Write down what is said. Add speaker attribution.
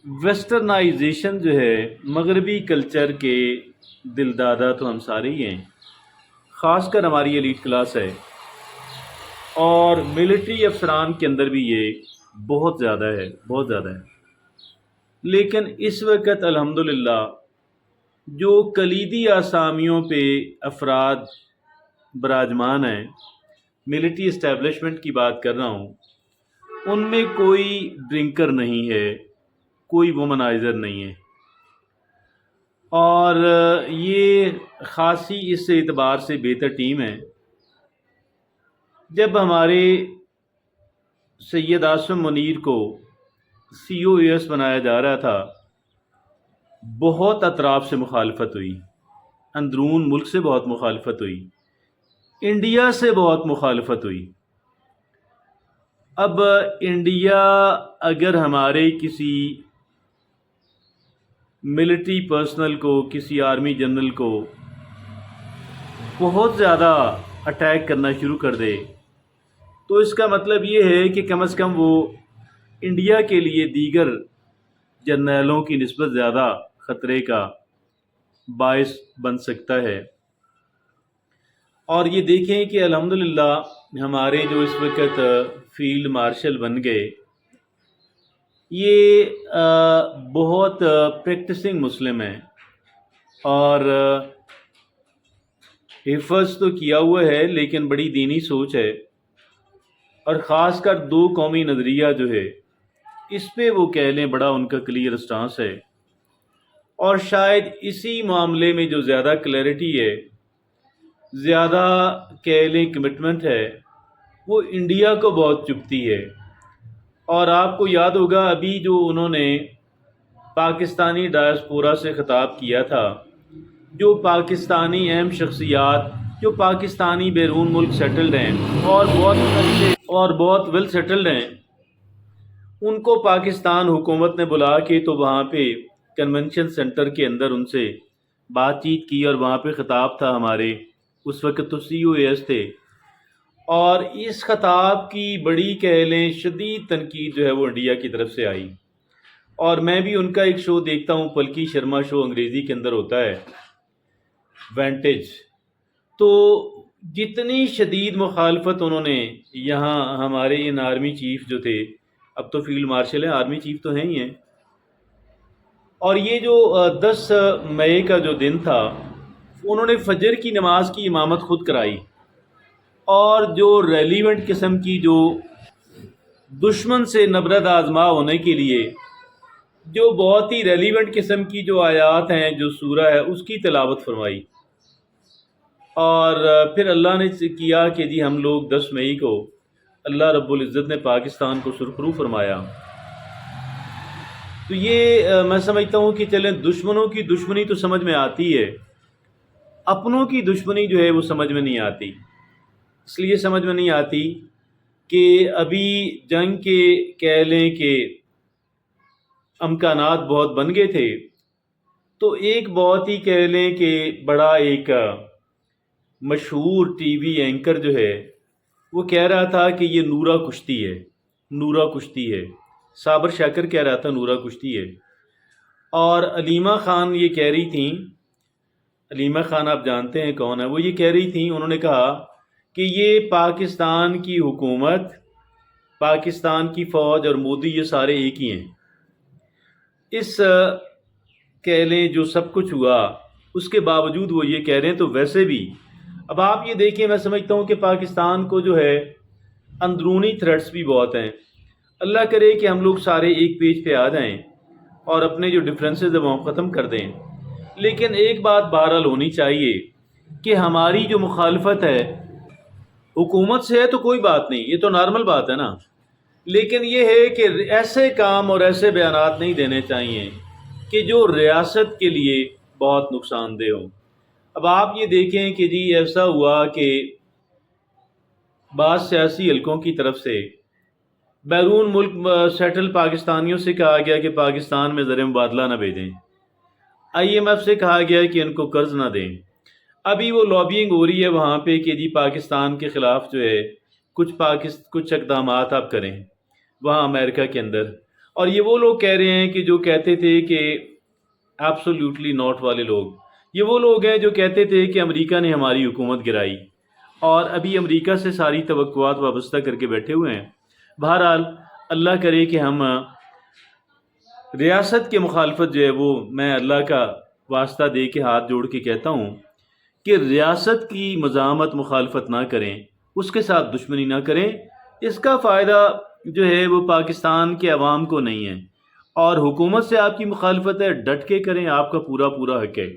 Speaker 1: Westernisation جو ہے مغربی کلچر کے دل دادا تو ہم سارے ہی ہیں، خاص کر ہماری ایلیٹ کلاس ہے، اور ملٹری افسران کے اندر بھی یہ بہت زیادہ ہے، بہت زیادہ ہے۔ لیکن اس وقت الحمدللہ جو کلیدی آسامیوں پہ افراد براجمان ہیں، ملٹری اسٹیبلشمنٹ کی بات کر رہا ہوں، ان میں کوئی ڈرنکر نہیں ہے، کوئی وومنائزر نہیں ہے، اور یہ خاصی اس اعتبار سے بہتر ٹیم ہے۔ جب ہمارے سید عاصم منیر کو سی او اے ایس بنایا جا رہا تھا، بہت اطراف سے مخالفت ہوئی، اندرون ملک سے بہت مخالفت ہوئی، انڈیا سے بہت مخالفت ہوئی۔ اب انڈیا اگر ہمارے کسی ملٹری پرسنل کو، کسی آرمی جنرل کو بہت زیادہ اٹیک کرنا شروع کر دے، تو اس کا مطلب یہ ہے کہ کم از کم وہ انڈیا کے لیے دیگر جرنیلوں کی نسبت زیادہ خطرے کا باعث بن سکتا ہے۔ اور یہ دیکھیں کہ الحمدللہ ہمارے جو اس وقت فیلڈ مارشل بن گئے، یہ بہت پریکٹسنگ مسلم ہیں، اور حفظ تو کیا ہوا ہے لیکن بڑی دینی سوچ ہے، اور خاص کر دو قومی نظریہ جو ہے اس پہ وہ کہہ لیں بڑا ان کا کلیئر سٹانس ہے، اور شاید اسی معاملے میں جو زیادہ کلیئرٹی ہے، زیادہ کہہ لیں کمٹمنٹ ہے، وہ انڈیا کو بہت چبھتی ہے۔ اور آپ کو یاد ہوگا ابھی جو انہوں نے پاکستانی ڈائسپورا سے خطاب کیا تھا، جو پاکستانی اہم شخصیات جو پاکستانی بیرون ملک سیٹلڈ ہیں اور بہت ویل سیٹلڈ ہیں، ان کو پاکستان حکومت نے بلا کے تو وہاں پہ کنونشن سینٹر کے اندر ان سے بات چیت کی، اور وہاں پہ خطاب تھا ہمارے اس وقت تو سی او اے ایس تھے، اور اس خطاب کی بڑی کہہ لیں شدید تنقید جو ہے وہ انڈیا کی طرف سے آئی۔ اور میں بھی ان کا ایک شو دیکھتا ہوں، پلکی شرما شو انگریزی کے اندر ہوتا ہے، وینٹیج، تو جتنی شدید مخالفت انہوں نے یہاں ہمارے ان آرمی چیف جو تھے، اب تو فیلڈ مارشل ہیں، آرمی چیف تو ہیں ہی ہیں، اور یہ جو 10 مئی کا جو دن تھا، انہوں نے فجر کی نماز کی امامت خود کرائی، اور جو ریلیونٹ قسم کی جو دشمن سے نبرد آزما ہونے کے لیے جو بہت ہی ریلیونٹ قسم کی جو آیات ہیں، جو سورہ ہے، اس کی تلاوت فرمائی، اور پھر اللہ نے کیا کہ جی ہم لوگ 10 مئی کو اللہ رب العزت نے پاکستان کو سرخرو فرمایا۔ تو یہ میں سمجھتا ہوں کہ چلیں، دشمنوں کی دشمنی تو سمجھ میں آتی ہے، اپنوں کی دشمنی جو ہے وہ سمجھ میں نہیں آتی۔ اس لیے سمجھ میں نہیں آتی کہ ابھی جنگ کے کہہ لیں کہ امکانات بہت بن گئے تھے، تو ایک بہت ہی کہہ لیں کہ بڑا ایک مشہور ٹی وی اینکر جو ہے وہ کہہ رہا تھا کہ یہ نورا کشتی ہے، نورا کشتی ہے، صابر شاکر کہہ رہا تھا نورا کشتی ہے، اور علیمہ خان یہ کہہ رہی تھیں، علیمہ خان آپ جانتے ہیں کون ہے، وہ یہ کہہ رہی تھیں، انہوں نے کہا کہ یہ پاکستان کی حکومت، پاکستان کی فوج اور مودی یہ سارے ایک ہی ہیں۔ اس کہہ لیں جو سب کچھ ہوا اس کے باوجود وہ یہ کہہ رہے ہیں، تو ویسے بھی اب آپ یہ دیکھیں، میں سمجھتا ہوں کہ پاکستان کو جو ہے اندرونی تھریٹس بھی بہت ہیں۔ اللہ کرے کہ ہم لوگ سارے ایک پیج پہ آ جائیں اور اپنے جو ڈفرینسز ہیں وہ ختم کر دیں، لیکن ایک بات بہرحال ہونی چاہیے کہ ہماری جو مخالفت ہے حکومت سے ہے تو کوئی بات نہیں، یہ تو نارمل بات ہے نا، لیکن یہ ہے کہ ایسے کام اور ایسے بیانات نہیں دینے چاہیے کہ جو ریاست کے لیے بہت نقصان دہ ہوں۔ اب آپ یہ دیکھیں کہ جی ایسا ہوا کہ بعض سیاسی حلقوں کی طرف سے بیرون ملک سیٹل پاکستانیوں سے کہا گیا کہ پاکستان میں زر مبادلہ نہ بھیجیں، آئی ایم ایف سے کہا گیا کہ ان کو قرض نہ دیں۔ ابھی وہ لابینگ ہو رہی ہے وہاں پہ کہ جی پاکستان کے خلاف جو ہے کچھ اقدامات آپ کریں وہاں امریکہ کے اندر، اور یہ وہ لوگ کہہ رہے ہیں کہ جو کہتے تھے کہ ایبسولوٹلی ناٹ والے لوگ، یہ وہ لوگ ہیں جو کہتے تھے کہ امریکہ نے ہماری حکومت گرائی، اور ابھی امریکہ سے ساری توقعات وابستہ کر کے بیٹھے ہوئے ہیں۔ بہرحال اللہ کرے کہ ہم ریاست کے مخالفت جو ہے وہ، میں اللہ کا واسطہ دے کے ہاتھ جوڑ کے کہتا ہوں کہ ریاست کی مزاحمت مخالفت نہ کریں، اس کے ساتھ دشمنی نہ کریں، اس کا فائدہ جو ہے وہ پاکستان کے عوام کو نہیں ہے، اور حکومت سے آپ کی مخالفت ہے، ڈٹ کے کریں، آپ کا پورا حق ہے۔